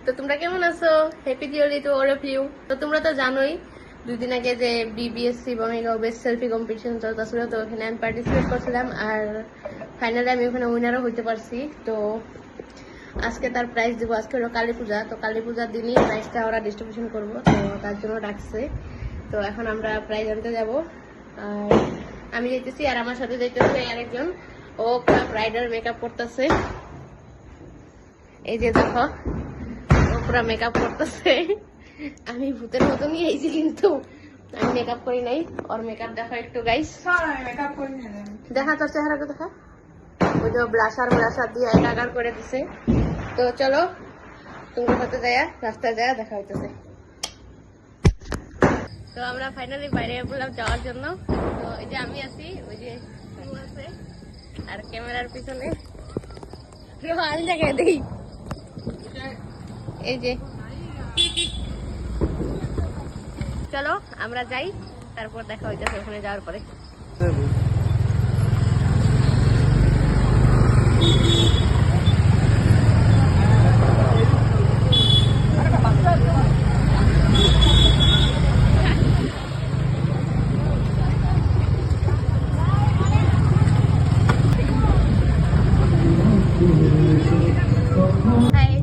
তো তোমরা কেমন আছো? Happy Diwali to all of you. তো তোমরা তো জানোই 2 দিন আগে যে BBSC Bongaigaon best selfie competition চলতেছিল, তো ওখানে আমি পার্টিসিপেট করছিলাম আর ফাইনালি আমি ওখানে উইনারও হইতে পারছি। তো আজকে তার প্রাইজ দেবো। আজকে হলো কালী পূজা, তো কালী পূজার দিনই প্রাইজটা ওরা ডিস্ট্রিবিউশন করবো, তো তার জন্য ডাকছে। তো এখন আমরা প্রাইজ আনতে যাবো আর আমি যেতেছি আর আমার সাথে যেতেছে আরেকজন, ও ব্রাইডাল মেকআপ করতেছে। এই যে দেখো ও পুরা মেকআপ করতেছে। আমি ভূতের মতনই আইছি কিন্তু আমি মেকআপ করি নাই। ওর মেকআপ দেখা একটু গাইস, দেখা তোর চেহারাটা দেখা। ওই যে ব্লাশার দিয়ে একাকার করে দিছে। তো চলো তোমার সাথে যায়া রাস্তায় যায়া দেখা হইতেছে। তো আমরা ফাইনালি বাইরে বললাম যাওয়ার জন্য। তো এই যে আমি আছি, ওই যে আছে আর ক্যামেরার পিছনে রোহান জায়গায় দেই। এই যে চলো আমরা যাই, তারপর দেখা হইতেছে ওখানে যাওয়ার পরে।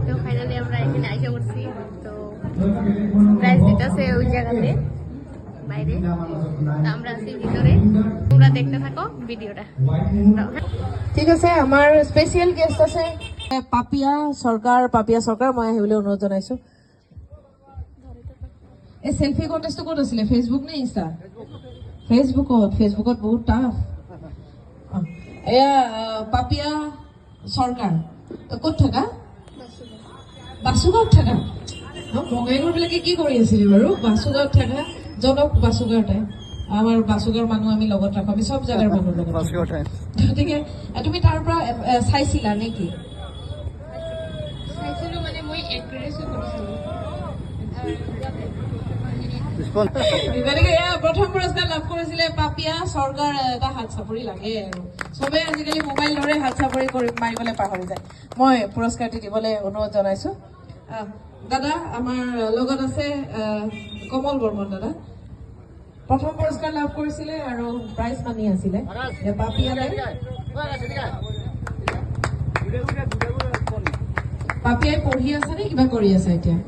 তো ফাইনালি আমরা এখানে আইসা করছি। তো প্রাইস দিতেছে ওই জায়গাতে বাইরে, আমরা আছি ভিতরে। তোমরা দেখতে থাকো ভিডিওটা। ঠিক আছে, আমাৰ স্পেচিয়েল গেষ্ট আছে পাপিয়া সৰকাৰ মই আহিবলৈ অনুৰোধ জনাইছো। এই সেলফি কণ্টেষ্টটো ক'ত আছিলে? ফেচবুক নে ইনষ্টা? ফেচবুকত বহুত টাফ। এয়া পাপিয়া সৰকাৰ, ক'ত থাকা? বাসুগাঁৱত থাকা? বঙাইগাঁও বিলাকে কি কৰি আছিলে বাৰু? বাসুগাঁৱত থাকা, জনক বাসুগাঁৱতে। আমাৰ বাসুগাঁৱৰ মানুহ আমি লগত ৰাখো, আমি সব জাগাৰ মানুহ লগত। গতিকে তুমি তাৰ পৰা চাইছিলা নেকি? চাইছিলো মানে মই এড্ৰেছো কৰিছিলো। গতিকে এয়া প্ৰথম পুৰস্কাৰ লাভ কৰিছিলে পাপিয়া সৰকাৰ। এটা হাত চাপৰি লাগে আৰু চবে আজিকালি মোবাইল ধৰে, হাত চাপৰি মাৰিবলৈ পাহৰি যায়। মই পুৰস্কাৰটি দিবলৈ অনুৰোধ জনাইছো। দাদা আমাৰ লগত আছে কমল বৰ্মন দাদা, প্ৰথম পুৰস্কাৰ লাভ কৰিছিলে আৰু প্ৰাইজ মানি আছিলে। পাপিয়াই পঢ়ি আছে নে কিবা কৰি আছে এতিয়া?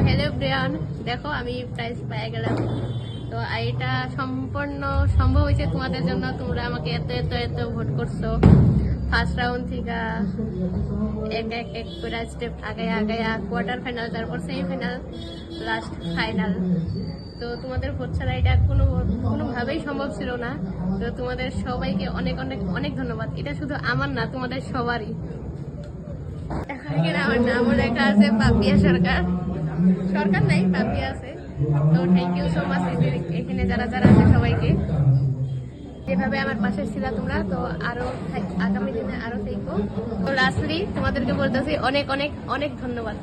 হ্যালো ব্রিয়ান, দেখো আমি প্রাইজ পেয়ে গেলাম। তো এটা সম্পূর্ণ সম্ভব হয়েছে তোমাদের জন্য। তোমরা আমাকে এত এত এত ভোট করছো। ফার্স্ট রাউন্ড থেকে এক করে স্টেপ আগায়া কোয়ার্টার ফাইনাল, তারপর সেমিফাইনাল, লাস্ট ফাইনাল। তো তোমাদের ভোট ছাড়া এটা কোনোভাবেই সম্ভব ছিল না। তো তোমাদের সবাইকে অনেক অনেক অনেক ধন্যবাদ। এটা শুধু আমার না, তোমাদের সবারই। এখানে আমার নামও লেখা আছে পাপিয়া সরকার নাই, পাপিয়া আছে। তো থ্যাংক ইউ সো মাচ এখানে যারা যারা আছে সবাইকে, যেভাবে আমার পাশে ছিল তোমরা। তো আরো আগামী দিনে আরো দেখবো। তো লাস্টলি তোমাদেরকে বলতেছি অনেক অনেক অনেক ধন্যবাদ,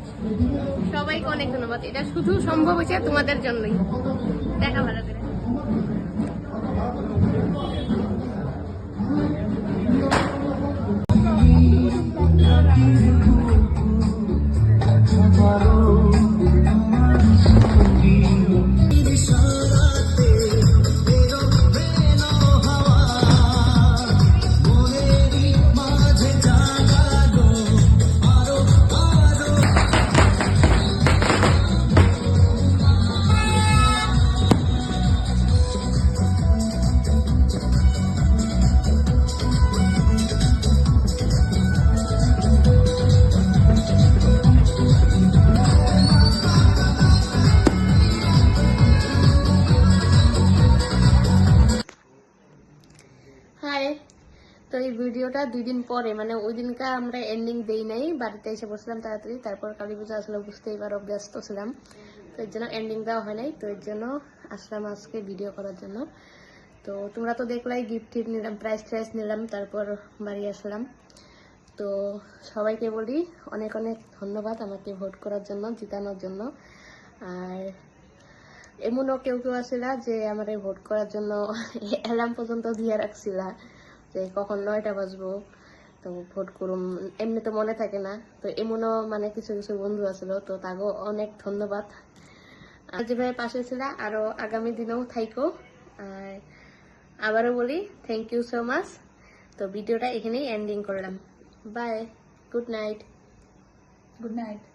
সবাইকে অনেক ধন্যবাদ। এটা শুধু সম্ভব হয়েছে তোমাদের জন্যই। দেখা ভালো করে। হাই, তো এই ভিডিওটা 2 দিন পরে, মানে ওই দিনকা আমরা এন্ডিং দেই নাই, বাড়িতে এসে বসলাম তাড়াতাড়ি। তারপর কালী পূজা আসলে বুঝতেই পারো, ব্যস্ত ছিলাম, তো এর জন্য এন্ডিং দেওয়া হয় নাই। তো এর জন্য আসলাম আজকে ভিডিও করার জন্য। তো তোমরা তো দেখলাই গিফট নিলাম, প্রাইজ নিলাম, তারপর বাড়ি আসলাম। তো সবাইকে বলি অনেক অনেক ধন্যবাদ আমাকে ভোট করার জন্য, জিতানোর জন্য। আর এমনও কেউ আসিলা যে আমার ভোট করার জন্য অ্যালার্ম পর্যন্ত দিয়ে রাখছিলা যে কখন 9টা বাজবো, তো ভোট করুম এমনি তো মনে থাকে না, তো এমনও মানে কিছু কিছু বন্ধু আছিল, তো তাকেও অনেক ধন্যবাদ। আর যেভাবে পাশে ছিল আরো আগামী দিনেও থাইকো। আর আবারও বলি থ্যাংক ইউ সো মাচ। তো ভিডিওটা এখানেই এন্ডিং করলাম। Bye, good night. Good night.